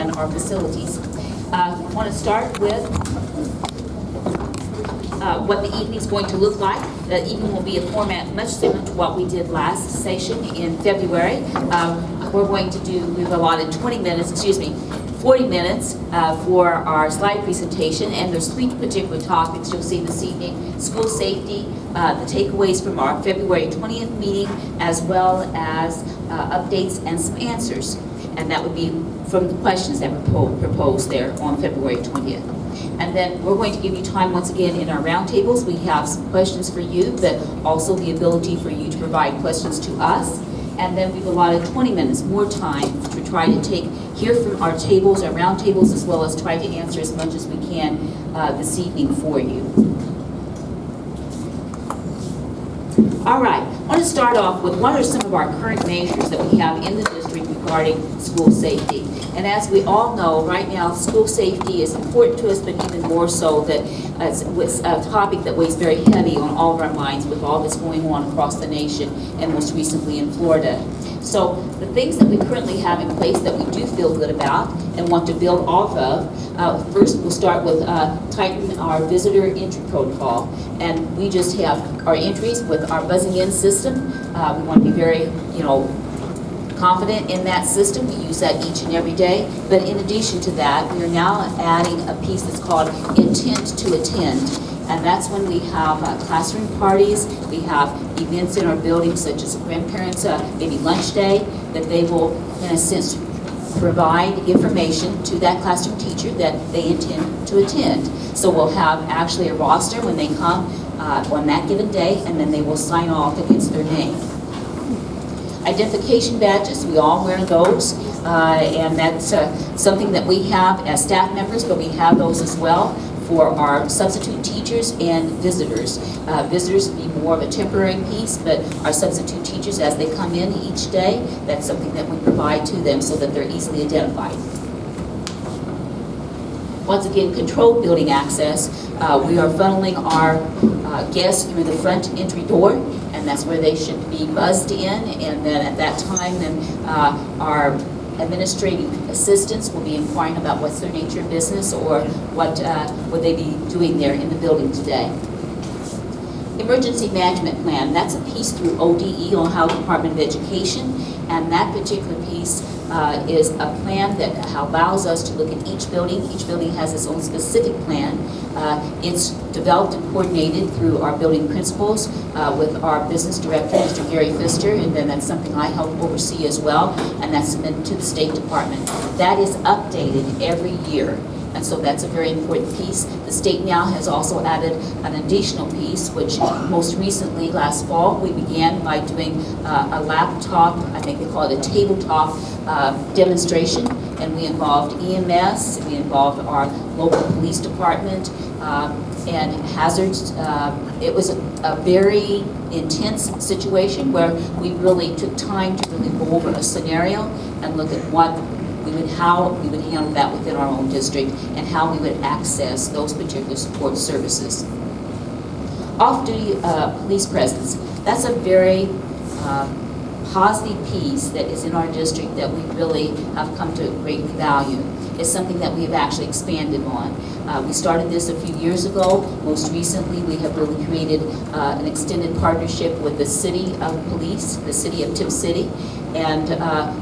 and our facilities. I want to start with what the evening is going to look like. The evening will be a format much similar to what we did last session in February. We've allotted 40 minutes for our slide presentation, and there's 3 particular topics you'll see this evening: school safety, the takeaways from our February 20th meeting, as well as updates and some answers. And that would be from the questions that were proposed there on February 20th. And then we're going to give you time once again in our roundtables. We have some questions for you, but also the ability for you to provide questions to us. And then we've allotted 20 minutes more time to try to hear from our tables, our roundtables, as well as try to answer as much as we can this evening for you. All right, I want to start off with what are some of our current measures that we have in the district regarding school safety. And as we all know, right now, school safety is important to us, but even more so that it's a topic that weighs very heavy on all of our minds with all that's going on across the nation, and most recently in Florida. So the things that we currently have in place that we do feel good about and want to build off of, first we'll start with tightening our visitor entry protocol. And we just have our entries with our buzzing in system. We want to be very, confident in that system. We use that each and every day. But in addition to that, we are now adding a piece that's called intent to attend. And that's when we have classroom parties, we have events in our buildings such as grandparents, maybe lunch day, that they will, in a sense, provide information to that classroom teacher that they intend to attend. So we'll have actually a roster when they come on that given day, and then they will sign off against their name. Identification badges, we all wear those, and that's something that we have as staff members, but we have those as well for our substitute teachers and visitors. Visitors would be more of a temporary piece, but our substitute teachers, as they come in each day, that's something that we provide to them so that they're easily identified. Once again, controlled building access. We are funneling our guests through the front entry door, and that's where they should be buzzed in, and then at that time, our administrative assistants will be inquiring about what's their nature of business or what would they be doing there in the building today. Emergency management plan, that's a piece through ODE, Ohio Department of Education, and that particular piece is a plan that allows us to look at each building. Each building has its own specific plan. It's developed and coordinated through our building principals with our business director, Mr. Gary Pfister, and then that's something I help oversee as well, and that's submitted to the State Department. That is updated every year. And so that's a very important piece. The state now has also added an additional piece, which most recently, last fall, we began by doing a laptop, I think they call it a tabletop demonstration, and we involved EMS, we involved our local police department, and hazards. It was a very intense situation where we really took time to really go over a scenario and look at how we would handle that within our own district and how we would access those particular support services. Off-duty police presence. That's a very positive piece that is in our district that we really have come to greatly value. It's something that we have actually expanded on. We started this a few years ago. Most recently, we have really created an extended partnership with the city of police, the city of Tipp City, and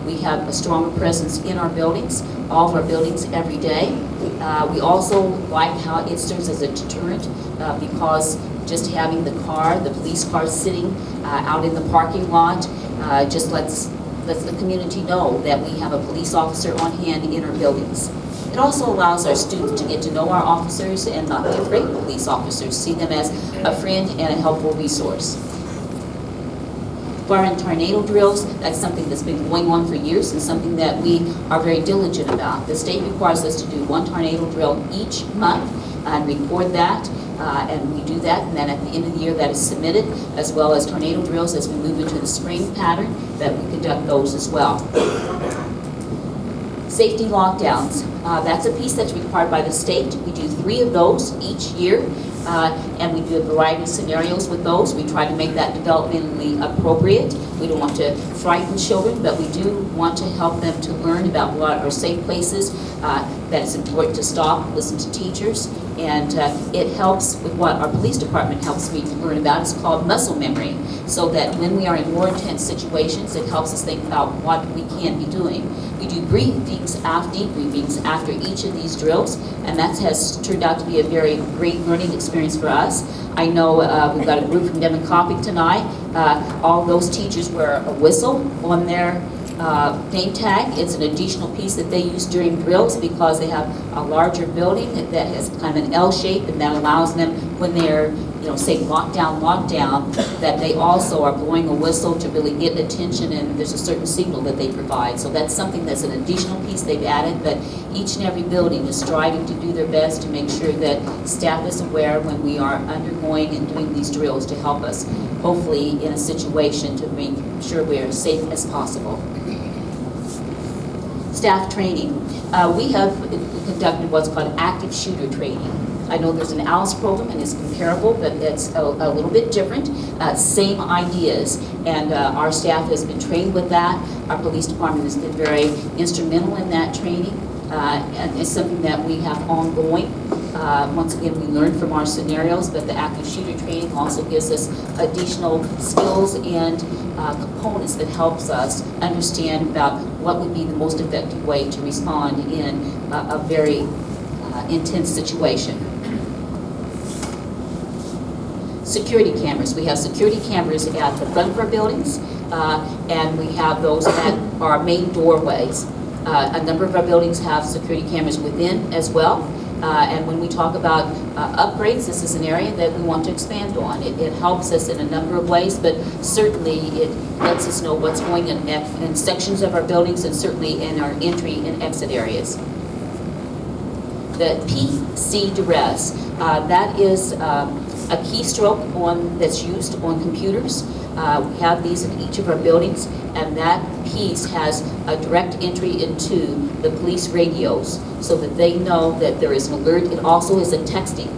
we have a stronger presence in our buildings, all of our buildings every day. We also like how it serves as a deterrent because just having the police car sitting out in the parking lot just lets the community know that we have a police officer on hand in our buildings. It also allows our students to get to know our officers and not be afraid of police officers, see them as a friend and a helpful resource. Fire and tornado drills, that's something that's been going on for years and something that we are very diligent about. The state requires us to do 1 tornado drill each month and record that, and we do that, and then at the end of the year that is submitted, as well as tornado drills as we move into the spring pattern, that we conduct those as well. Safety lockdowns, that's a piece that's required by the state. We do 3 of those each year, and we do a variety of scenarios with those. We try to make that developmentally appropriate. We don't want to frighten children, but we do want to help them to learn about what are safe places, that it's important to stop, listen to teachers, and it helps with what our police department helps me to learn about. It's called muscle memory, so that when we are in more intense situations, it helps us think about what we can be doing. We do debriefings after each of these drills, and that has turned out to be a very great learning experience for us. I know we've got a group from Democratic tonight. All those teachers wear a whistle on their name tag. It's an additional piece that they use during drills because they have a larger building that has kind of an L shape, and that allows them, when they're, say lockdown, that they also are blowing a whistle to really get attention, and there's a certain signal that they provide. So that's something that's an additional piece they've added, but each and every building is striving to do their best to make sure that staff is aware when we are undergoing and doing these drills to help us, hopefully in a situation to make sure we're as safe as possible. Staff training. We have conducted what's called active shooter training. I know there's an ALICE program and it's comparable, but it's a little bit different. Same ideas, and our staff has been trained with that. Our police department has been very instrumental in that training, and it's something that we have ongoing. Once again, we learn from our scenarios, but the active shooter training also gives us additional skills and components that helps us understand about what would be the most effective way to respond in a very intense situation. Security cameras. We have security cameras at the front of our buildings, and we have those at our main doorways. A number of our buildings have security cameras within as well. And when we talk about upgrades, this is an area that we want to expand on. It helps us in a number of ways, but certainly it lets us know what's going on in sections of our buildings, and certainly in our entry and exit areas. The PC duress, that is a keystroke that's used on computers. We have these in each of our buildings, and that piece has a direct entry into the police radios so that they know that there is an alert. It also is a texting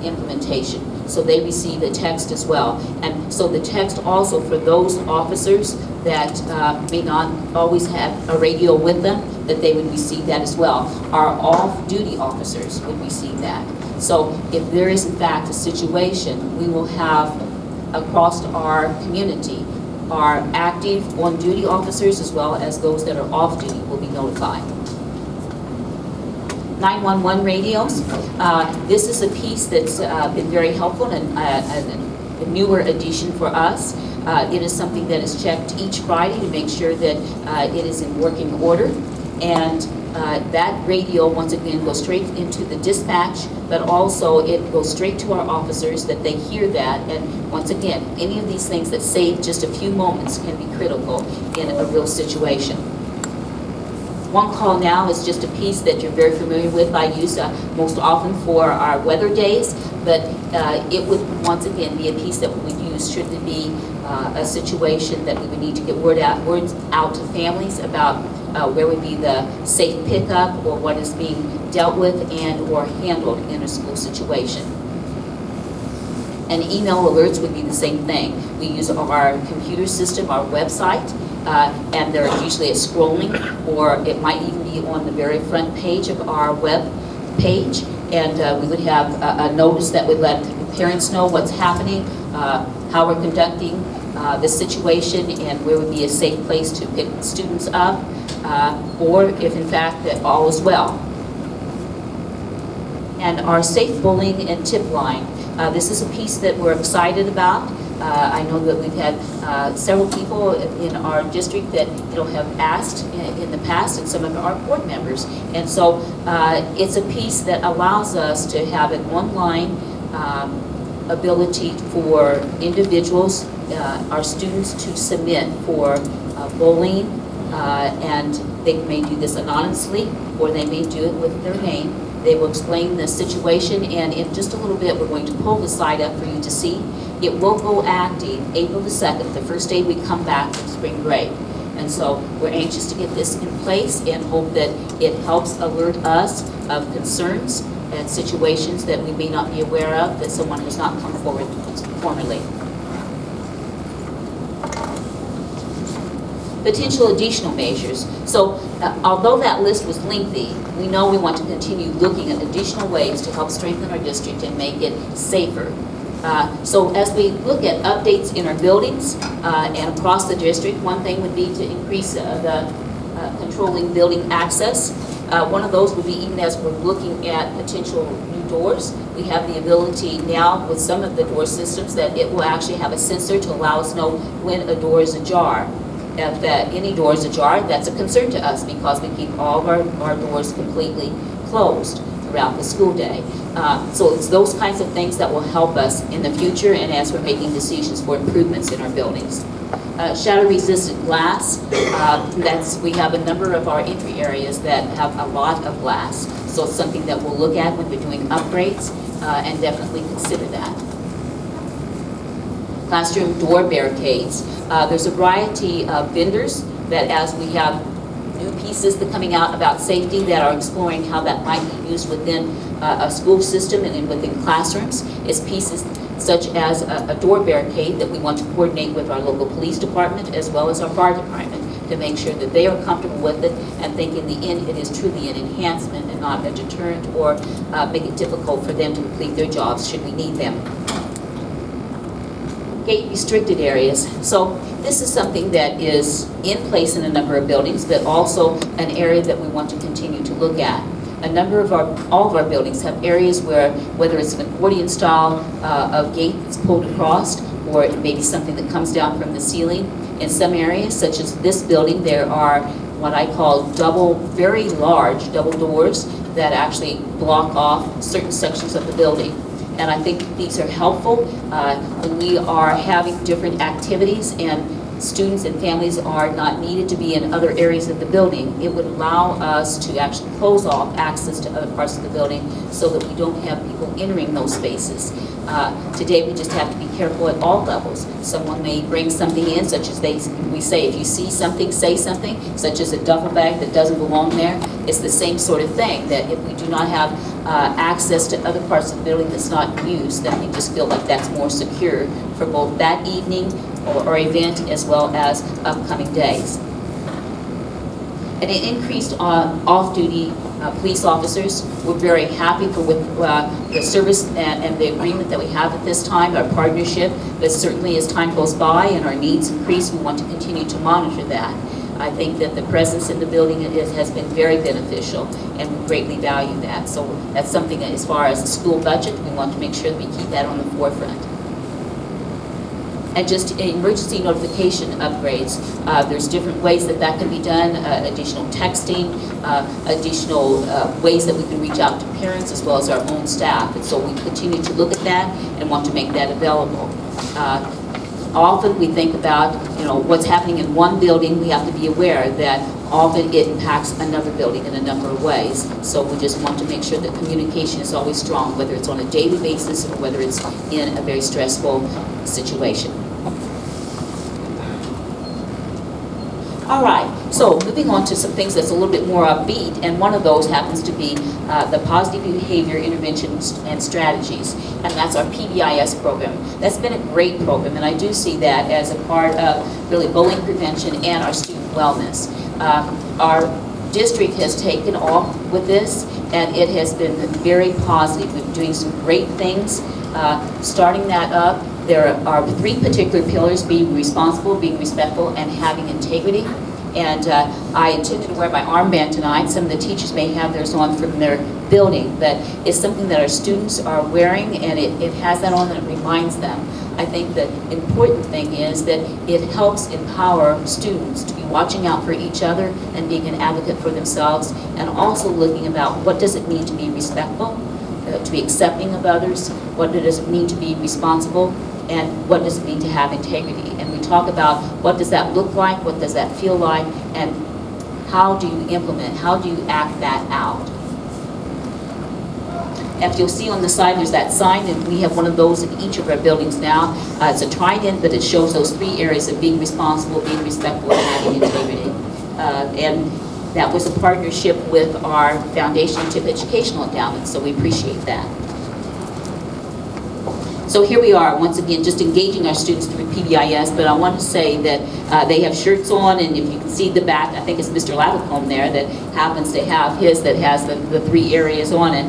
implementation, so they receive a text as well. And so the text also for those officers that may not always have a radio with them, that they would receive that as well. Our off-duty officers would receive that. So if there is in fact a situation, we will have across our community, our active on-duty officers as well as those that are off-duty will be notified. 911 radios. This is a piece that's been very helpful and a newer addition for us. It is something that is checked each Friday to make sure that it is in working order. And that radio, once again, goes straight into the dispatch, but also it goes straight to our officers that they hear that. And once again, any of these things that save just a few moments can be critical in a real situation. One Call Now is just a piece that you're very familiar with. I use most often for our weather days, but it would once again be a piece that we would use should there be a situation that we would need to get words out to families about where would be the safe pickup or what is being dealt with and or handled in a school situation. And email alerts would be the same thing. We use our computer system, our website, and they're usually a scrolling, or it might even be on the very front page of our web page, and we would have a notice that would let parents know what's happening, how we're conducting the situation, and where would be a safe place to pick students up, or if in fact that all is well. And our safe bullying and tip line. This is a piece that we're excited about. I know that we've had several people in our district that have asked in the past, and some of our board members. And so it's a piece that allows us to have an online ability for individuals, our students, to submit for bullying, and they may do this anonymously or they may do it with their name. They will explain the situation, and in just a little bit we're going to pull the site up for you to see. It will go active April the 2nd, the first day we come back from spring break. And so we're anxious to get this in place and hope that it helps alert us of concerns and situations that we may not be aware of that someone has not come forward formerly. Potential additional measures. So although that list was lengthy, we know we want to continue looking at additional ways to help strengthen our district and make it safer. So as we look at updates in our buildings and across the district, one thing would be to increase the controlling building access. One of those would be, even as we're looking at potential new doors, we have the ability now with some of the door systems that it will actually have a sensor to allow us to know when a door is ajar. If any door is ajar, that's a concern to us because we keep all of our doors completely closed throughout the school day. So it's those kinds of things that will help us in the future and as we're making decisions for improvements in our buildings. Shatter-resistant glass, we have a number of our entry areas that have a lot of glass. So it's something that we'll look at when we're doing upgrades and definitely consider that. Classroom door barricades. There's a variety of vendors that as we have new pieces that are coming out about safety that are exploring how that might be used within a school system and within classrooms. It's pieces such as a door barricade that we want to coordinate with our local police department as well as our fire department to make sure that they are comfortable with it and think in the end it is truly an enhancement and not a deterrent or make it difficult for them to complete their jobs should we need them. Gate restricted areas. So this is something that is in place in a number of buildings, but also an area that we want to continue to look at. All of our buildings have areas where, whether it's an accordion style of gate that's pulled across, or it may be something that comes down from the ceiling. In some areas, such as this building, there are what I call very large double doors that actually block off certain sections of the building. And I think these are helpful when we are having different activities and students and families are not needed to be in other areas of the building. It would allow us to actually close off access to other parts of the building so that we don't have people entering those spaces. Today we just have to be careful at all levels. Someone may bring something in, such as we say, if you see something, say something, such as a duffel bag that doesn't belong there. It's the same sort of thing, that if we do not have access to other parts of the building that's not used, then we just feel like that's more secure for both that evening or event as well as upcoming days. And it increased off-duty police officers. We're very happy with the service and the agreement that we have at this time, our partnership, but certainly as time goes by and our needs increase, we want to continue to monitor that. I think that the presence in the building has been very beneficial, and we greatly value that. So that's something that, as far as the school budget, we want to make sure that we keep that on the forefront. And just emergency notification upgrades. There's different ways that can be done, additional texting, additional ways that we can reach out to parents as well as our own staff. And so we continue to look at that and want to make that available. Often we think about, what's happening in one building. We have to be aware that often it impacts another building in a number of ways. So we just want to make sure that communication is always strong, whether it's on a daily basis or whether it's in a very stressful situation. All right, so moving on to some things that's a little bit more upbeat, and one of those happens to be the Positive Behavior Interventions and Strategies, and that's our PBIS program. That's been a great program, and I do see that as a part of really bullying prevention and our student wellness. Our district has taken off with this, and it has been very positive. We've been doing some great things. Starting that up, there are 3 particular pillars: being responsible, being respectful, and having integrity. And I intended to wear my armband tonight. Some of the teachers may have theirs on from their building, but it's something that our students are wearing, and it has that on and it reminds them. I think the important thing is that it helps empower students to be watching out for each other and being an advocate for themselves, and also looking about what does it mean to be respectful, to be accepting of others, what does it mean to be responsible, and what does it mean to have integrity. And we talk about what does that look like, what does that feel like, and how do you implement, how do you act that out. If you'll see on the side, there's that sign, and we have one of those in each of our buildings now. It's a trident, but it shows those 3 areas of being responsible, being respectful, and having integrity. And that was a partnership with our foundation, Tipp Educational Endowment, so we appreciate that. So here we are, once again, just engaging our students through PBIS, but I want to say that they have shirts on, and if you can see the back, I think it's Mr. Lavacombe there that happens to have his that has the 3 areas on it.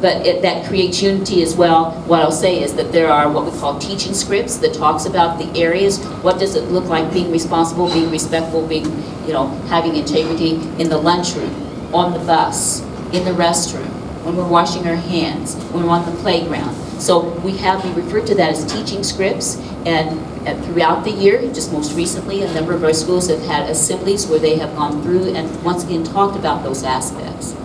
But that creates unity as well. What I'll say is that there are what we call teaching scripts that talks about the areas. What does it look like being responsible, being respectful, being, having integrity in the lunchroom, on the bus, in the restroom, when we're washing our hands, when we're on the playground. So we refer to that as teaching scripts, and throughout the year, just most recently, a number of our schools have had assemblies where they have gone through and once again talked about those aspects.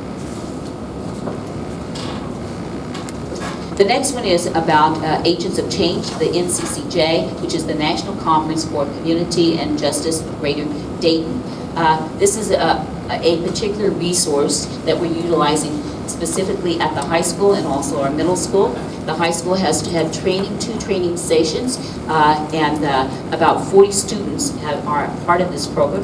The next one is about Agents of Change, the NCCJ, which is the National Conference for Community and Justice Greater Dayton. This is a particular resource that we're utilizing specifically at the high school and also our middle school. The high school has had 2 training sessions, and about 40 students are part of this program.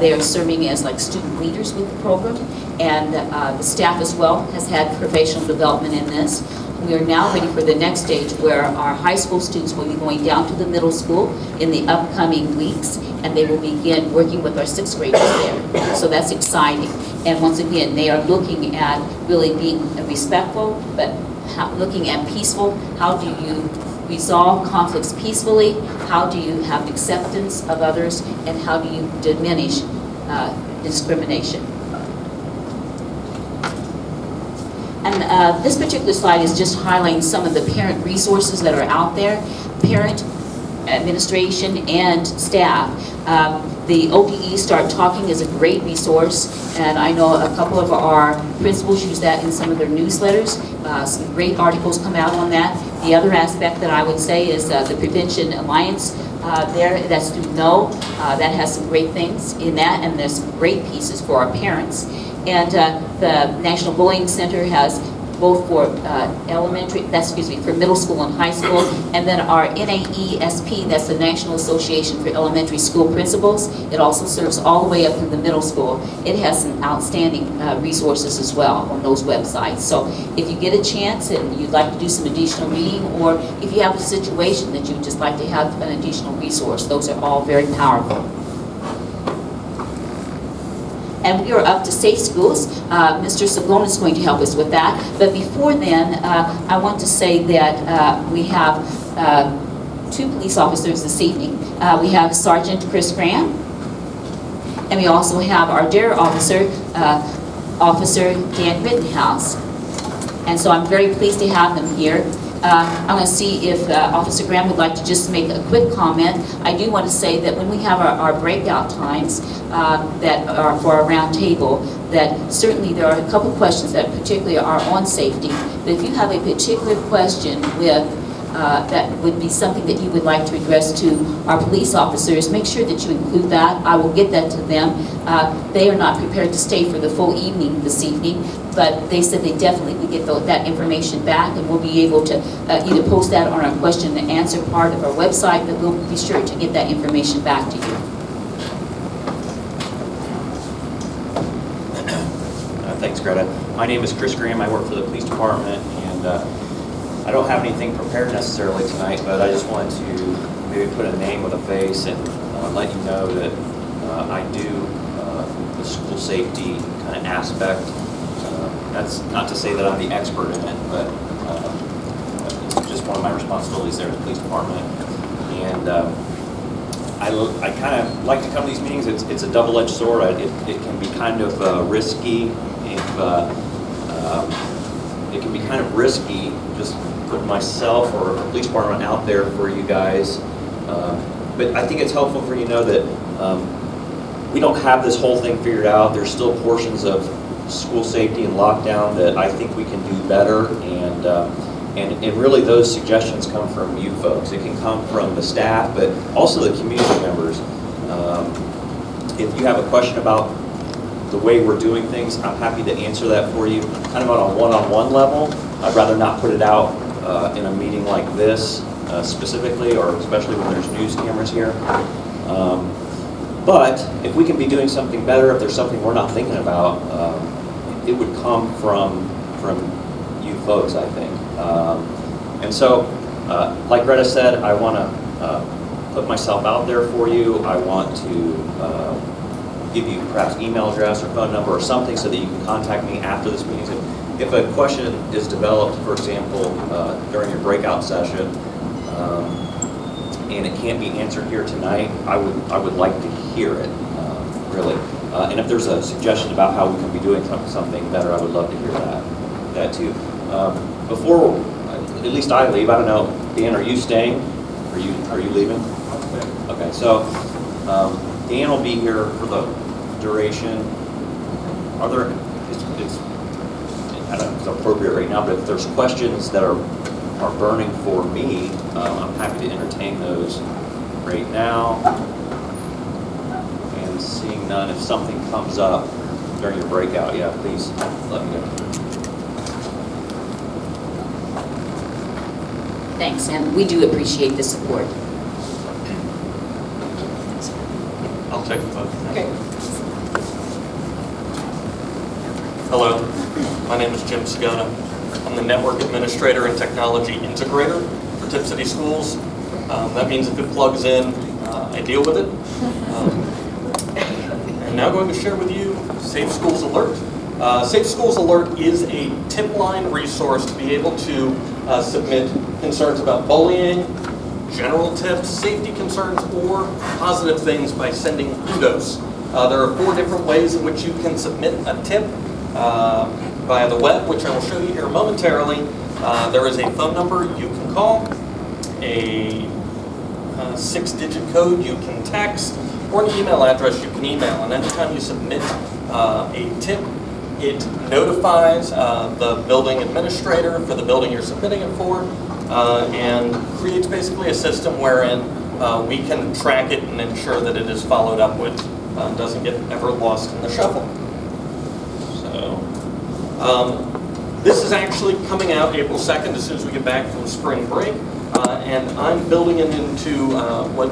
They are serving as like student leaders with the program, and the staff as well has had professional development in this. We are now ready for the next stage where our high school students will be going down to the middle school in the upcoming weeks, and they will begin working with our 6th graders there. So that's exciting. And once again, they are looking at really being respectful, but looking at peaceful. How do you resolve conflicts peacefully? How do you have acceptance of others? And how do you diminish discrimination? And this particular slide is just highlighting some of the parent resources that are out there. Parent, administration, and staff. The OPE Start Talking is a great resource, and I know a couple of our principals use that in some of their newsletters. Some great articles come out on that. The other aspect that I would say is the Prevention Alliance that's through NO. That has some great things in that, and there's some great pieces for our parents. And the National Bullying Center has both for for middle school and high school, and then our NAESP, that's the National Association for Elementary School Principals. It also serves all the way up to the middle school. It has some outstanding resources as well on those websites. So if you get a chance and you'd like to do some additional reading, or if you have a situation that you'd just like to have an additional resource, those are all very powerful. And we are up to Safe Schools. Mr. Sablon is going to help us with that. But before then, I want to say that we have 2 police officers this evening. We have Sergeant Chris Graham, and we also have our DARE officer, Officer Dan Rittenhouse. And so I'm very pleased to have them here. I'm going to see if Officer Graham would like to just make a quick comment. I do want to say that when we have our breakout times that are for our round table, that certainly there are a couple questions that particularly are on safety. But if you have a particular question with that would be something that you would like to address to our police officers, make sure that you include that. I will get that to them. They are not prepared to stay for the full evening this evening, but they said they definitely would get that information back, and we'll be able to either post that on our question and answer part of our website, but we'll be sure to get that information back to you. Thanks, Greta. My name is Chris Graham. I work for the police department, and I don't have anything prepared necessarily tonight, but I just wanted to maybe put a name with a face and let you know that I do the school safety kind of aspect. That's not to say that I'm the expert in it, but it's just one of my responsibilities there at the police department. And I kind of like to come to these meetings. It's a double-edged sword. It can be kind of risky. It can be kind of risky just putting myself or the police department out there for you guys. But I think it's helpful for you to know that we don't have this whole thing figured out. There's still portions of school safety and lockdown that I think we can do better, and really those suggestions come from you folks. It can come from the staff, but also the community members. If you have a question about the way we're doing things, I'm happy to answer that for you, kind of on a one-on-one level. I'd rather not put it out in a meeting like this specifically, or especially when there's news cameras here. But if we can be doing something better, if there's something we're not thinking about, it would come from you folks, I think. And so, like Greta said, I want to put myself out there for you. I want to give you perhaps email address or phone number or something so that you can contact me after this meeting. If a question is developed, for example, during your breakout session, and it can't be answered here tonight, I would like to hear it, really. And if there's a suggestion about how we can be doing something better, I would love to hear that too. Before, at least I leave, I don't know, Dan, are you staying? Are you leaving? Okay, so Dan will be here for the duration. Are there, I don't know if it's appropriate right now, but if there's questions that are burning for me, I'm happy to entertain those right now. And seeing none, if something comes up during your breakout, yeah, please let me know. Thanks, and we do appreciate the support. I'll take the vote. Okay. Hello, my name is Jim Scota. I'm the Network Administrator and Technology Integrator for Tipp City Schools. That means if it plugs in, I deal with it. I'm now going to share with you Safe Schools Alert. Safe Schools Alert is a tip line resource to be able to submit concerns about bullying, general tips, safety concerns, or positive things by sending kudos. There are 4 different ways in which you can submit a tip. Via the web, which I will show you here momentarily. There is a phone number you can call, a 6-digit code you can text, or an email address you can email. And anytime you submit a tip, it notifies the building administrator for the building you're submitting it for, and creates basically a system wherein we can track it and ensure that it is followed up with, doesn't get ever lost in the shuffle. This is actually coming out April 2nd, as soon as we get back from spring break, and I'm building it into what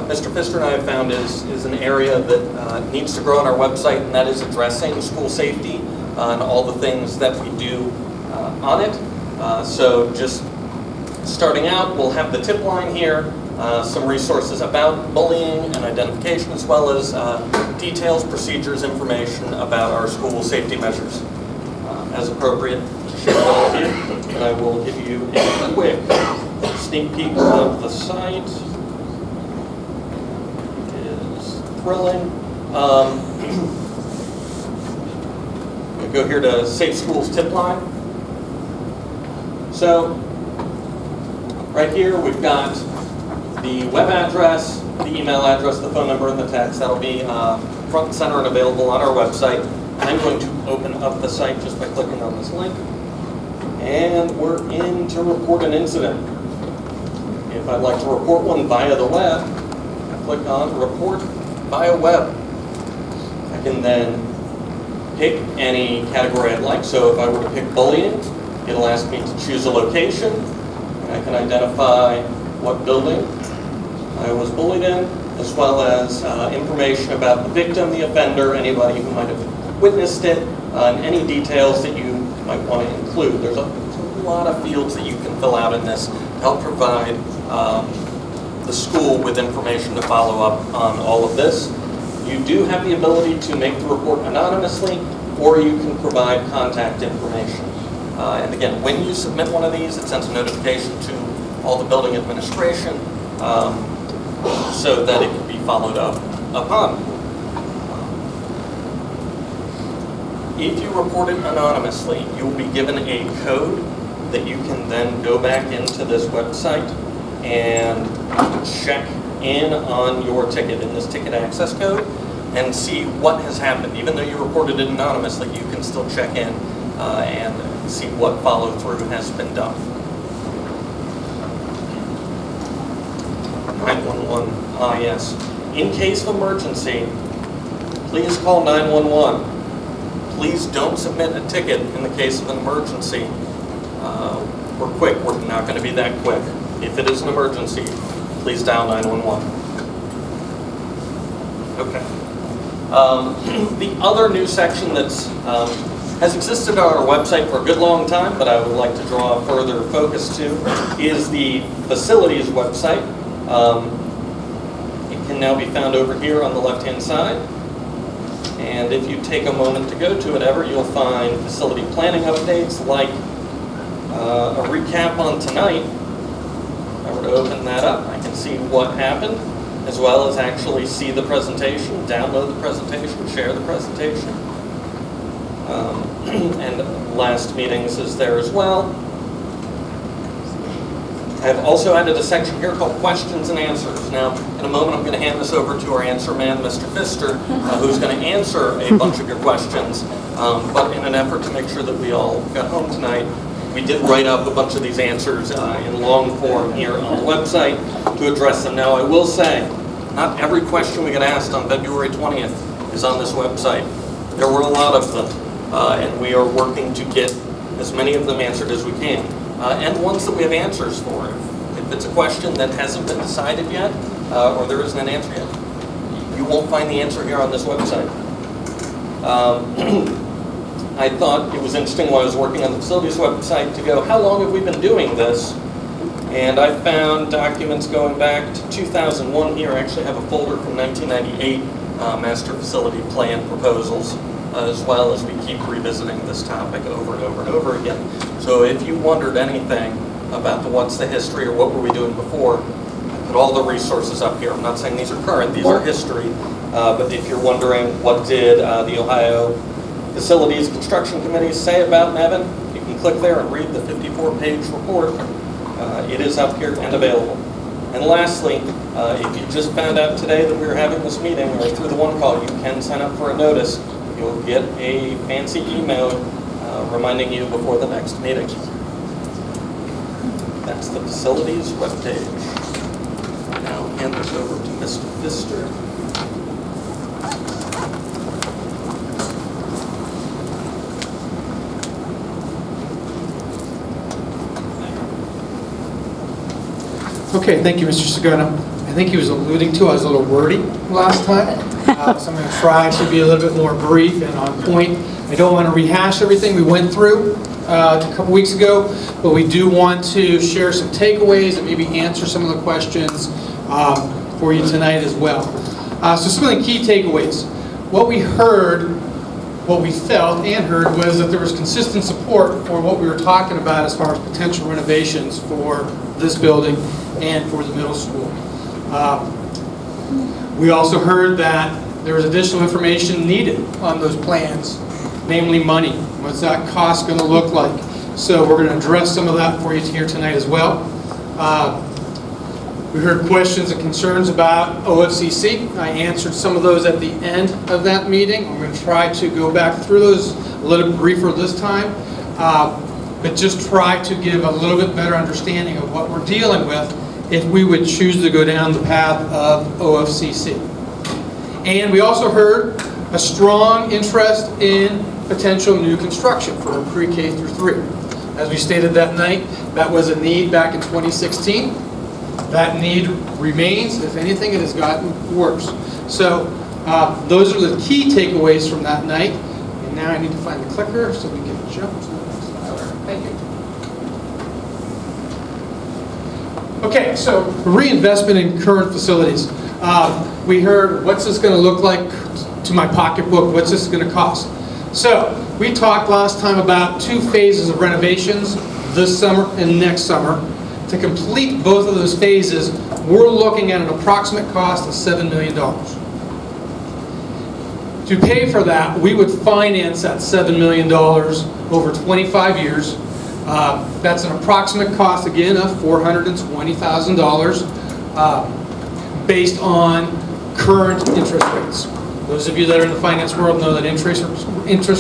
Mr. Pfister and I have found is an area that needs to grow on our website, and that is addressing school safety and all the things that we do on it. So just starting out, we'll have the tip line here, some resources about bullying and identification, as well as details, procedures, information about our school safety measures. As appropriate, share with all of you, and I will give you a quick sneak peek of the site. It is thrilling. We go here to Safe Schools Tip Line. So, right here we've got the web address, the email address, the phone number, and the text. That'll be front and center and available on our website. I'm going to open up the site just by clicking on this link. And we're in to report an incident. If I'd like to report one via the web, I click on Report via Web. I can then pick any category I'd like. So if I were to pick bullying, it'll ask me to choose a location. And I can identify what building I was bullied in, as well as information about the victim, the offender, anybody who might have witnessed it, and any details that you might want to include. There's a lot of fields that you can fill out in this to help provide the school with information to follow up on all of this. You do have the ability to make the report anonymously, or you can provide contact information. And again, when you submit one of these, it sends a notification to all the building administration so that it can be followed up upon. If you report it anonymously, you will be given a code that you can then go back into this website and check in on your ticket in this ticket access code and see what has happened. Even though you reported it anonymously, you can still check in and see what follow-through has been done. 911, yes. In case of emergency, Please call 911. Please don't submit a ticket in the case of an emergency. We're quick. We're not going to be that quick. If it is an emergency, please dial 911. Okay. The other new section that's has existed on our website for a good long time, but I would like to draw further focus to, is the facilities website. It can now be found over here on the left-hand side. And if you take a moment to go to it ever, you'll find facility planning updates like a recap on tonight. If I were to open that up, I can see what happened, as well as actually see the presentation, download the presentation, share the presentation. And last meetings is there as well. I've also added a section here called questions and answers. Now, in a moment, I'm going to hand this over to our answer man, Mr. Pfister, who's going to answer a bunch of your questions. But in an effort to make sure that we all got home tonight, we did write up a bunch of these answers in long form here on the website to address them. Now, I will say, not every question we got asked on February 20th is on this website. There were a lot of them, and we are working to get as many of them answered as we can. And ones that we have answers for. If it's a question that hasn't been decided yet, or there isn't an answer yet, you won't find the answer here on this website. I thought it was interesting while I was working on the facilities website to go, how long have we been doing this? And I found documents going back to 2001 here. I actually have a folder from 1998, master facility plan proposals, as well as we keep revisiting this topic over and over and over again. So if you wondered anything about what's the history or what were we doing before, I put all the resources up here. I'm not saying these are current, these are history. But if you're wondering what did the Ohio Facilities Construction Committee say about Nevin, you can click there and read the 54-page report. It is up here and available. And lastly, if you just found out today that we were having this meeting or through the one call, you can sign up for a notice. You'll get a fancy email reminding you before the next meeting. That's the facilities webpage. Now I'll hand this over to Mr. Pfister. Okay, thank you, Mr. Sagona. I think he was alluding to, I was a little wordy last time, so I'm going to try to be a little bit more brief and on point. I don't want to rehash everything we went through a couple weeks ago, but we do want to share some takeaways and maybe answer some of the questions for you tonight as well. So some of the key takeaways. What we heard, what we felt and heard was that there was consistent support for what we were talking about as far as potential renovations for this building and for the middle school. We also heard that there was additional information needed on those plans, namely money. What's that cost going to look like? So we're going to address some of that for you here tonight as well. We heard questions and concerns about OFCC. I answered some of those at the end of that meeting. I'm going to try to go back through those a little briefer this time, but just try to give a little bit better understanding of what we're dealing with if we would choose to go down the path of OFCC. And we also heard a strong interest in potential new construction for pre-K through 3. As we stated that night, that was a need back in 2016. That need remains. If anything, it has gotten worse. So those are the key takeaways from that night. And now I need to find the clicker so we can jump to the next slide. Thank you. Okay, so reinvestment in current facilities. We heard, what's this going to look like to my pocketbook? What's this going to cost? So we talked last time about 2 phases of renovations this summer and next summer. To complete both of those phases, we're looking at an approximate cost of $7 million. To pay for that, we would finance that $7 million over 25 years. That's an approximate cost, again, of $420,000 based on current interest rates. Those of you that are in the finance world know that interest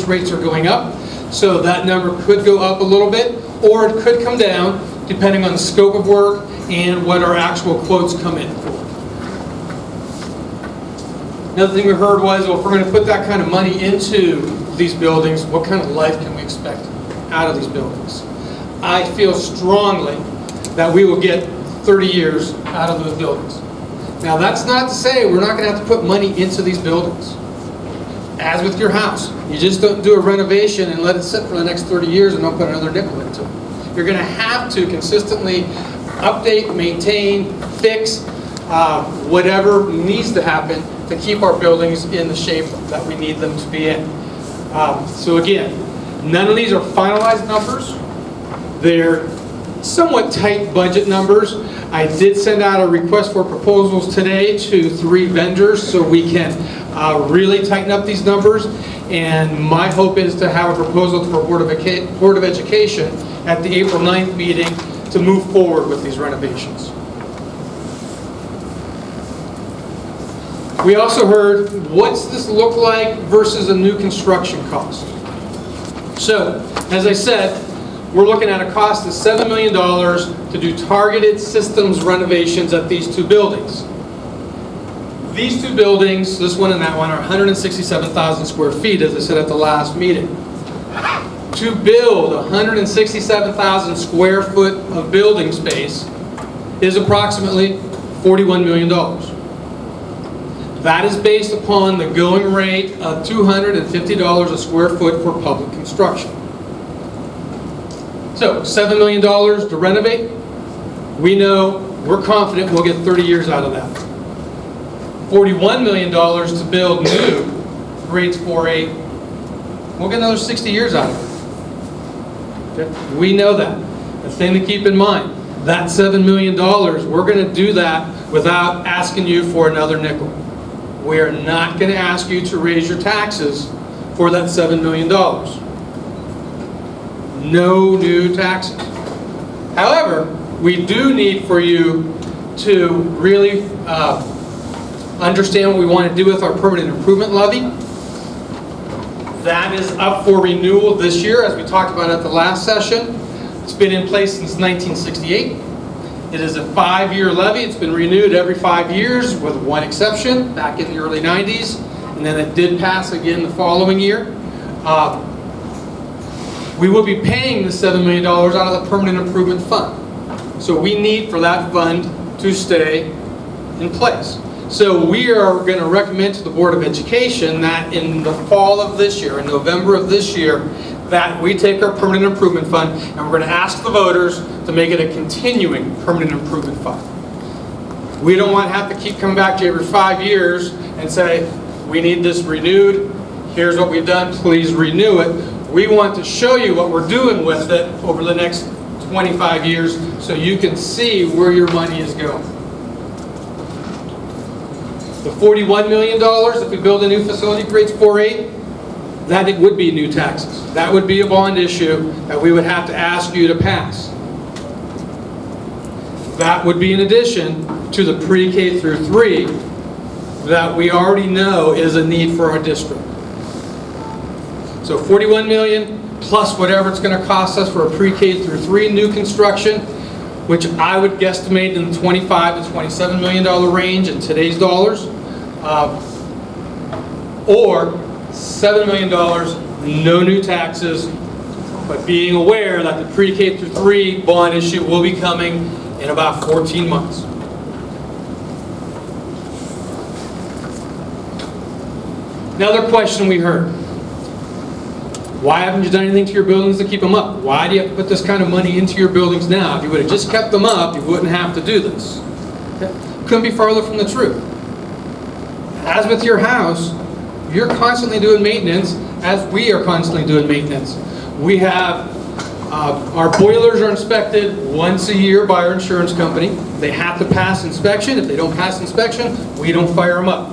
rates are going up, so that number could go up a little bit, or it could come down, depending on the scope of work and what our actual quotes come in for. Another thing we heard was, well, if we're going to put that kind of money into these buildings, what kind of life can we expect out of these buildings? I feel strongly that we will get 30 years out of those buildings. Now, that's not to say we're not going to have to put money into these buildings. As with your house, you just don't do a renovation and let it sit for the next 30 years and don't put another nickel into it. You're going to have to consistently update, maintain, fix, whatever needs to happen to keep our buildings in the shape that we need them to be in. So again, none of these are finalized numbers. They're somewhat tight budget numbers. I did send out a request for proposals today to 3 vendors so we can really tighten up these numbers. And my hope is to have a proposal to our Board of Education at the April 9th meeting to move forward with these renovations. We also heard, what's this look like versus a new construction cost? So, as I said, we're looking at a cost of $7 million to do targeted systems renovations at these 2 buildings. These 2 buildings, this one and that one, are 167,000 square feet, as I said at the last meeting. To build 167,000 square foot of building space is approximately $41 million. That is based upon the going rate of $250 a square foot for public construction. So, $7 million to renovate, we're confident we'll get 30 years out of that. $41 million to build new grades 4-8, we'll get another 60 years out of it. Okay? We know that. The thing to keep in mind, that $7 million, we're going to do that without asking you for another nickel. We are not going to ask you to raise your taxes for that $7 million. No new taxes. However, we do need for you to really understand what we want to do with our permanent improvement levy. That is up for renewal this year, as we talked about at the last session. It's been in place since 1968. It is a 5-year levy. It's been renewed every 5 years with one exception back in the early 90s, and then it did pass again the following year. We will be paying the $7 million out of the permanent improvement fund. So we need for that fund to stay in place. So we are going to recommend to the Board of Education that in the fall of this year, in November of this year, that we take our permanent improvement fund and we're going to ask the voters to make it a continuing permanent improvement fund. We don't want to have to keep coming back to you every 5 years and say, we need this renewed, here's what we've done, please renew it. We want to show you what we're doing with it over the next 25 years so you can see where your money is going. The $41 million, if we build a new facility, grades 4-8, that it would be new taxes. That would be a bond issue that we would have to ask you to pass. That would be in addition to the pre-K through 3 that we already know is a need for our district. So $41 million plus whatever it's going to cost us for a pre-K through 3 new construction, which I would guesstimate in the $25 to $27 million range in today's dollars, or $7 million, no new taxes, but being aware that the pre-K through 3 bond issue will be coming in about 14 months. Another question we heard. Why haven't you done anything to your buildings to keep them up? Why do you have to put this kind of money into your buildings now? If you would have just kept them up, you wouldn't have to do this. Okay? Couldn't be farther from the truth. As with your house, you're constantly doing maintenance, as we are constantly doing maintenance. We have, our boilers are inspected once a year by our insurance company. They have to pass inspection. If they don't pass inspection, we don't fire them up.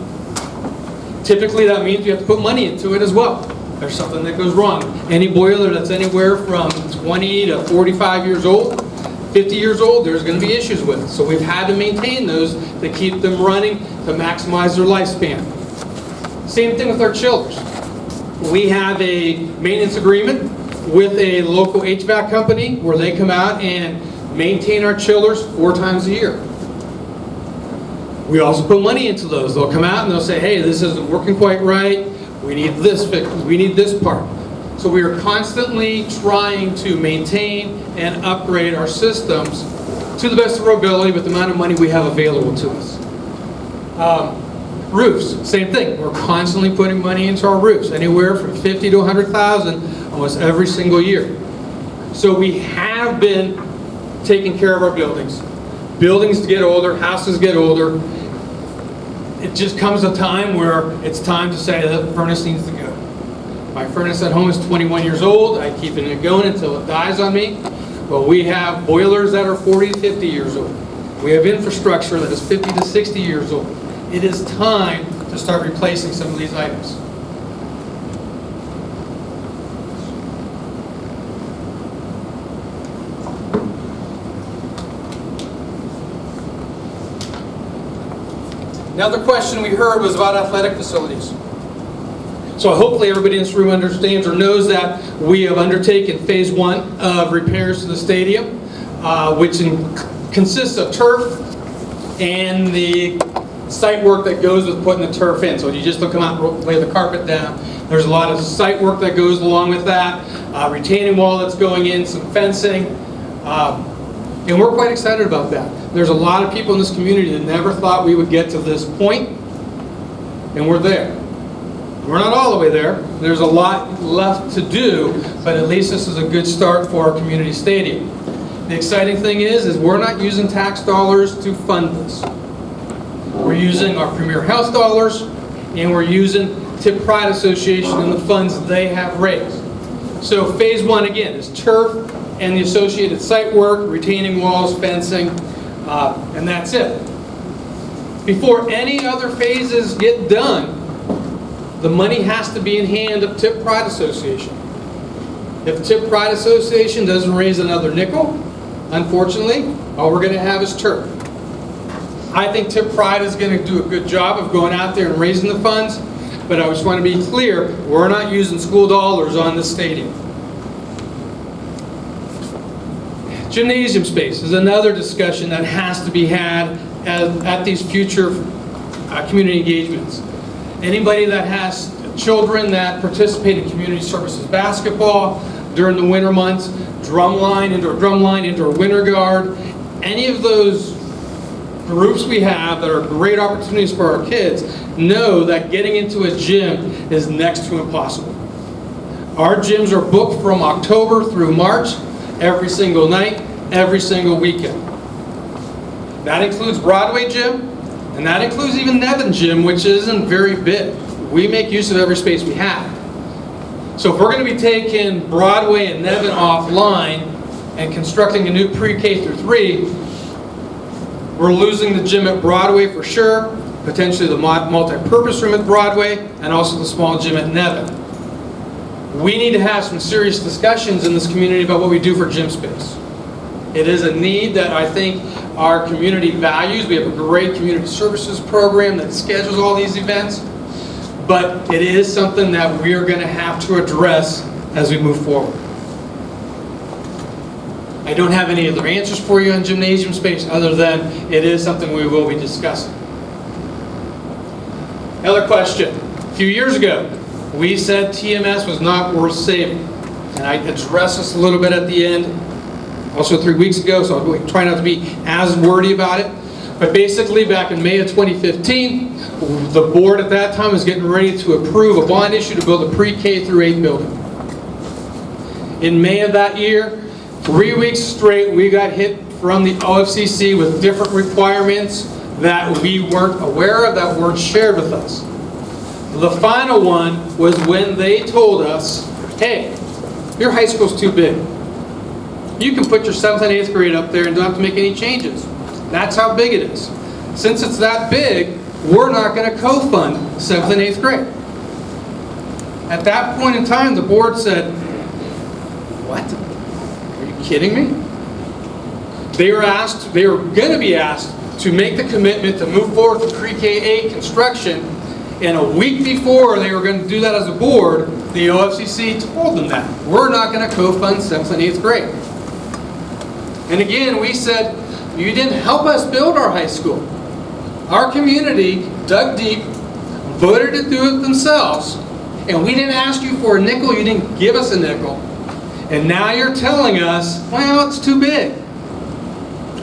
Typically, that means you have to put money into it as well. There's something that goes wrong. Any boiler that's anywhere from 20 to 45 years old, 50 years old, there's going to be issues with it. So we've had to maintain those to keep them running, to maximize their lifespan. Same thing with our chillers. We have a maintenance agreement with a local HVAC company where they come out and maintain our chillers 4 times a year. We also put money into those. They'll come out and they'll say, hey, this isn't working quite right. We need this fixed. We need this part. So we are constantly trying to maintain and upgrade our systems to the best of our ability with the amount of money we have available to us. Roofs, same thing. We're constantly putting money into our roofs, anywhere from $50,000 to $100,000 almost every single year. So we have been taking care of our buildings. Buildings get older, houses get older. It just comes a time where it's time to say that the furnace needs to go. My furnace at home is 21 years old. I keep it going until it dies on me. But we have boilers that are 40 to 50 years old. We have infrastructure that is 50 to 60 years old. It is time to start replacing some of these items. Another question we heard was about athletic facilities. So hopefully everybody in this room understands or knows that we have undertaken phase 1 of repairs to the stadium, which consists of turf and the site work that goes with putting the turf in. So you just don't come out and lay the carpet down. There's a lot of site work that goes along with that, retaining wall that's going in, some fencing, and we're quite excited about that. There's a lot of people in this community that never thought we would get to this point, and we're there. We're not all the way there. There's a lot left to do, but at least this is a good start for our community stadium. The exciting thing is we're not using tax dollars to fund this. We're using our Premier Health dollars, and we're using Tipp Pride Association and the funds they have raised. So phase 1 again is turf and the associated site work, retaining walls, fencing, and that's it. Before any other phases get done, the money has to be in hand of Tipp Pride Association. If Tipp Pride Association doesn't raise another nickel, unfortunately, all we're going to have is turf. I think Tipp Pride is going to do a good job of going out there and raising the funds, but I just want to be clear, we're not using school dollars on this stadium. Gymnasium space is another discussion that has to be had at these future community engagements. Anybody that has children that participate in community services basketball during the winter months, indoor drumline, indoor winter guard, any of those groups we have that are great opportunities for our kids know that getting into a gym is next to impossible. Our gyms are booked from October through March, every single night, every single weekend. That includes Broadway Gym, and that includes even Nevin Gym, which isn't very big. We make use of every space we have. So if we're going to be taking Broadway and Nevin offline and constructing a new pre-K through 3, we're losing the gym at Broadway for sure, potentially the multi-purpose room at Broadway, and also the small gym at Nevin. We need to have some serious discussions in this community about what we do for gym space. It is a need that I think our community values. We have a great community services program that schedules all these events, but it is something that we are going to have to address as we move forward. I don't have any other answers for you on gymnasium space other than it is something we will be discussing. Another question. A few years ago, we said TMS was not worth saving, and I addressed this a little bit at the end. Also 3 weeks ago, so I'll try not to be as wordy about it. But basically, back in May of 2015, the board at that time was getting ready to approve a bond issue to build a pre-K through 8 building. In May of that year, 3 weeks straight, we got hit from the OFCC with different requirements that we weren't aware of, that weren't shared with us. The final one was when they told us, hey, your high school's too big. You can put your 7th and 8th grade up there and don't have to make any changes. That's how big it is. Since it's that big, we're not going to co-fund 7th and 8th grade. At that point in time, the board said, what? Are you kidding me? They were going to be asked to make the commitment to move forward with pre-K-8 construction, and a week before they were going to do that as a board, the OFCC told them that. We're not going to co-fund 7th and 8th grade. And again, we said, you didn't help us build our high school. Our community dug deep, voted to do it themselves, and we didn't ask you for a nickel, you didn't give us a nickel, and now you're telling us, well, it's too big.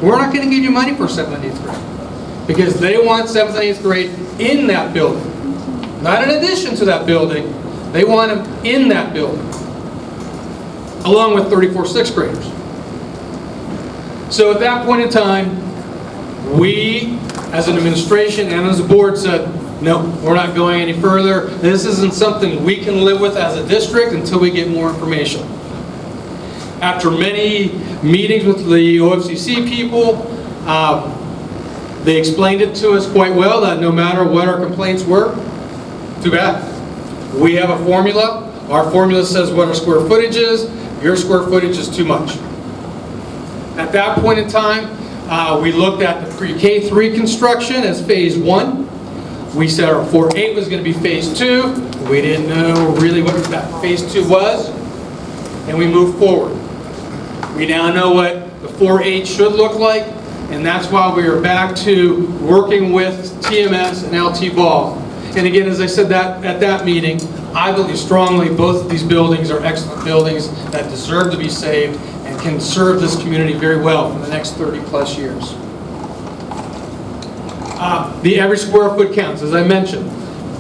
We're not going to give you money for 7th and 8th grade, because they want 7th and 8th grade in that building. Not in addition to that building, they want them in that building, along with 34 6th graders. So at that point in time, we, as an administration and as a board, said, no, we're not going any further. This isn't something we can live with as a district until we get more information. After many meetings with the OFCC people, they explained it to us quite well that no matter what our complaints were, too bad. We have a formula. Our formula says what our square footage is. Your square footage is too much. At that point in time, we looked at the pre-K 3 construction as phase 1. We said our 4-8 was going to be phase 2. We didn't know really what that phase 2 was, and we moved forward. We now know what the 4-8 should look like, and that's why we are back to working with TMS and LT Ball. And again, as I said at that meeting, I believe strongly both of these buildings are excellent buildings that deserve to be saved and can serve this community very well for the next 30+ years. The average square foot counts, as I mentioned.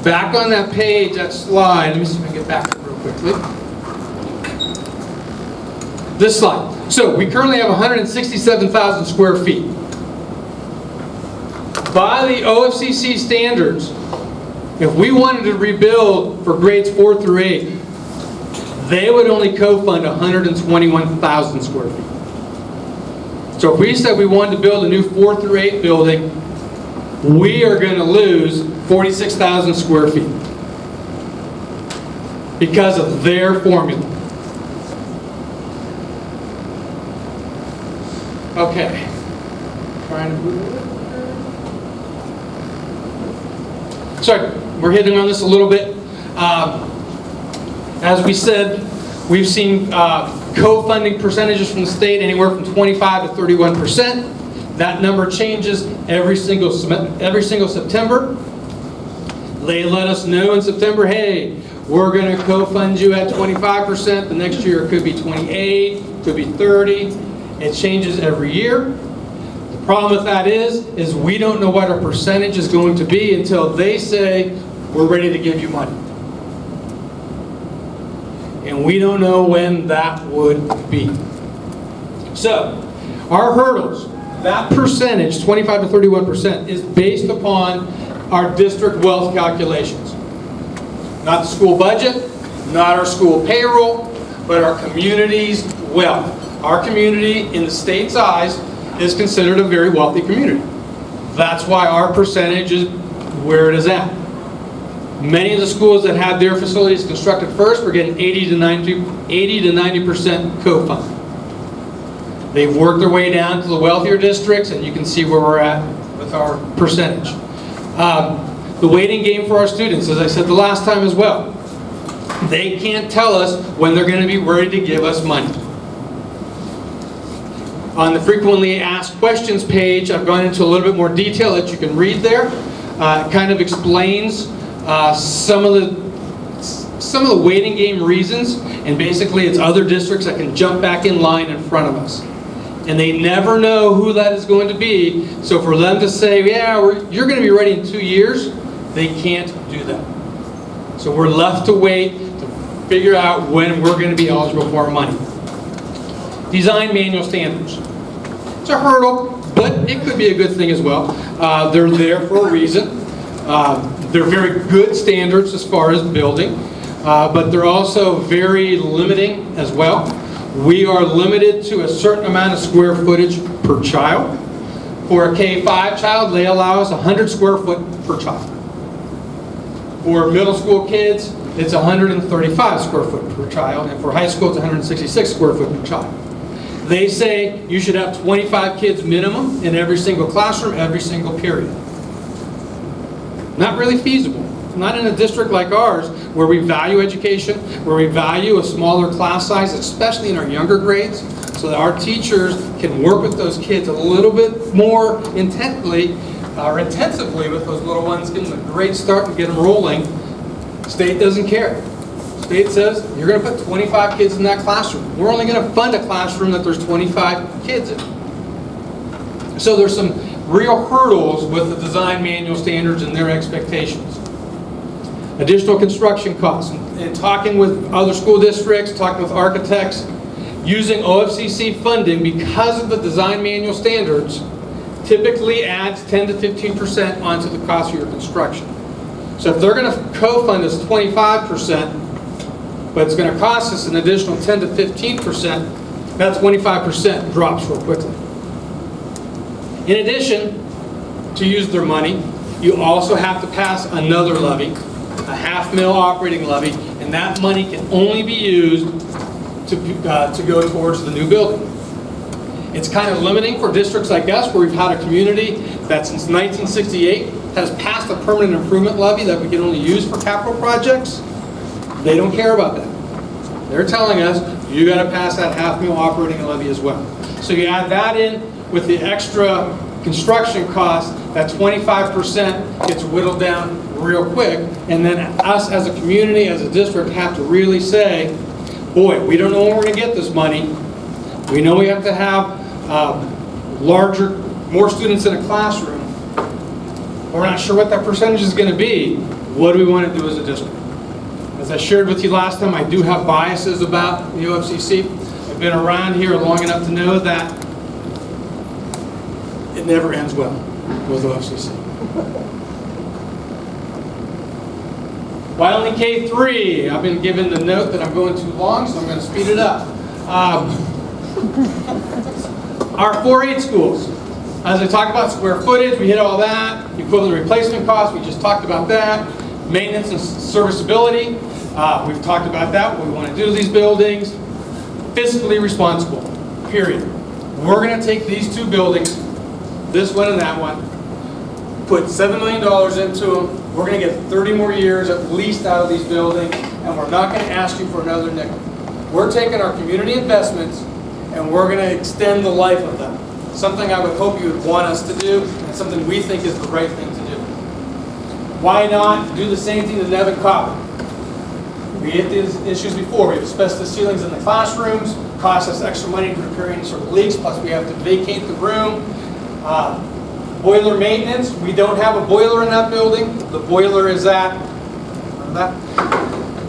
Back on that page, that slide, let me see if I can get back to it real quickly. This slide. So we currently have 167,000 square feet. By the OFCC standards, if we wanted to rebuild for grades 4 through 8, they would only co-fund 121,000 square feet. So if we said we wanted to build a new 4 through 8 building, we are going to lose 46,000 square feet because of their formula. Okay. Trying to move it. Sorry, we're hitting on this a little bit. As we said, we've seen co-funding percentages from the state anywhere from 25 to 31%. That number changes every single September. They let us know in September, hey, we're going to co-fund you at 25%. The next year it could be 28, could be 30. It changes every year. The problem with that is we don't know what our percentage is going to be until they say, we're ready to give you money. And we don't know when that would be. So, our hurdles, that percentage, 25 to 31%, is based upon our district wealth calculations. Not the school budget, not our school payroll, but our community's wealth. Our community, in the state's eyes, is considered a very wealthy community. That's why our percentage is where it is at. Many of the schools that had their facilities constructed first were getting 80 to 90% co-fund. They've worked their way down to the wealthier districts, and you can see where we're at with our percentage. The waiting game for our students, as I said the last time as well, they can't tell us when they're going to be ready to give us money. On the frequently asked questions page, I've gone into a little bit more detail that you can read there. It kind of explains some of the waiting game reasons, and basically it's other districts that can jump back in line in front of us. And they never know who that is going to be, so for them to say, yeah, you're going to be ready in 2 years, they can't do that. So we're left to wait to figure out when we're going to be eligible for our money. Design manual standards. It's a hurdle, but it could be a good thing as well. They're there for a reason. They're very good standards as far as building, but they're also very limiting as well. We are limited to a certain amount of square footage per child. For a K-5 child, they allow us 100 square foot per child. For middle school kids, it's 135 square foot per child, and for high school, it's 166 square foot per child. They say you should have 25 kids minimum in every single classroom, every single period. Not really feasible. Not in a district like ours, where we value education, where we value a smaller class size, especially in our younger grades, so that our teachers can work with those kids a little bit more intently intensively with those little ones, give them a great start and get them rolling. State doesn't care. State says, you're going to put 25 kids in that classroom. We're only going to fund a classroom that there's 25 kids in. So there's some real hurdles with the design manual standards and their expectations. Additional construction costs. And talking with other school districts, talking with architects, using OFCC funding because of the design manual standards typically adds 10 to 15% onto the cost of your construction. So if they're going to co-fund us 25%, but it's going to cost us an additional 10 to 15%, that 25% drops real quickly. In addition to use their money, you also have to pass another levy, a $500,000 operating levy, and that money can only be used to go towards the new building. It's kind of limiting for districts like us, where we've had a community that since 1968 has passed a permanent improvement levy that we can only use for capital projects. They don't care about that. They're telling us, you got to pass that $500,000 operating levy as well. So you add that in with the extra construction cost, that 25% gets whittled down real quick, and then us as a community, as a district, have to really say, boy, we don't know when we're going to get this money. We know we have to have more students in a classroom. We're not sure what that percentage is going to be. What do we want to do as a district? As I shared with you last time, I do have biases about the OFCC. I've been around here long enough to know that it never ends well with OFCC. Why only K-3? I've been given the note that I'm going too long, so I'm going to speed it up. Our 4-8 schools. As I talked about square footage, we hit all that. Equivalent replacement costs, we just talked about that. Maintenance and serviceability, we've talked about that, what we want to do to these buildings. Fiscally responsible, period. We're going to take these two buildings, this one and that one, put $7 million into them. We're going to get 30 more years at least out of these buildings, and we're not going to ask you for another nickel. We're taking our community investments, and we're going to extend the life of them. Something I would hope you would want us to do, and something we think is the right thing to do. Why not do the same thing to Nevin Copper? We hit these issues before. We have asbestos ceilings in the classrooms, cost us extra money to repair any sort of leaks, plus we have to vacate the room. Boiler maintenance, we don't have a boiler in that building. The boiler is at,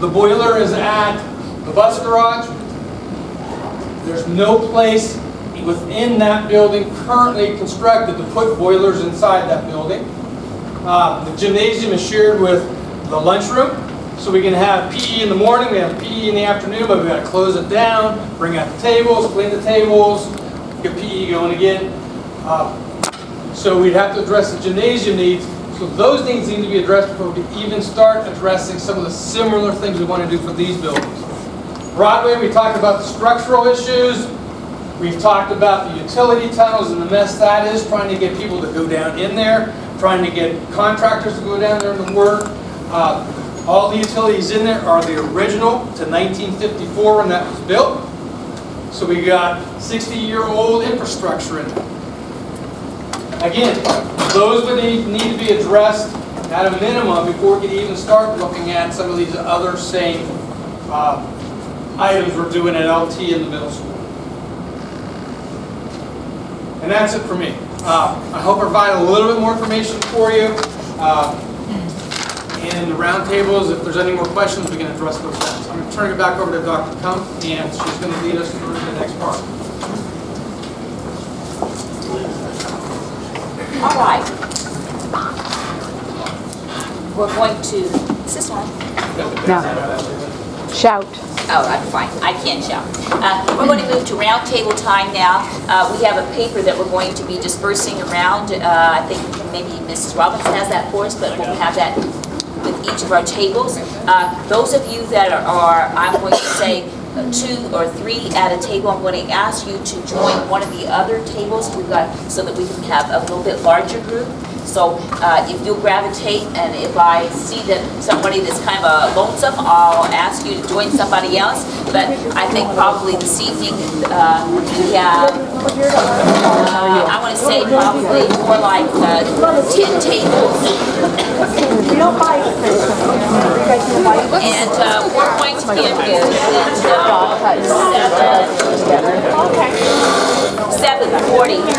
the boiler is at the bus garage. There's no place within that building currently constructed to put boilers inside that building. The gymnasium is shared with the lunchroom, so we can have PE in the morning, we have PE in the afternoon, but we've got to close it down, bring out the tables, clean the tables, get PE going again. So we'd have to address the gymnasium needs. So those needs need to be addressed before we can even start addressing some of the similar things we want to do for these buildings. Broadway, we talked about the structural issues. We've talked about the utility tunnels and the mess that is, trying to get people to go down in there, trying to get contractors to go down there and work. All the utilities in there are the original to 1954 when that was built. So we got 60-year-old infrastructure in there. Again, those would need to be addressed at a minimum before we can even start looking at some of these other same items we're doing at LT in the middle school. And that's it for me. I hope I provide a little bit more information for you. And the roundtables, if there's any more questions, we can address those then. I'm going to turn it back over to Dr. Kump, and she's going to lead us through the next part. All right. We're going to, is this on? No. Shout. Oh, I'm fine. I can shout. We're going to move to roundtable time now. We have a paper that we're going to be dispersing around. I think maybe Mrs. Robinson has that for us, but we'll have that with each of our tables. Those of you that are, I'm going to say, 2 or 3 at a table, I'm going to ask you to join one of the other tables we've got so that we can have a little bit larger group. So if you'll gravitate, and if I see that somebody that's kind of lonesome, I'll ask you to join somebody else. But I think probably this evening, yeah, I want to say probably more like 10 tables. And we're going to give you 7:40.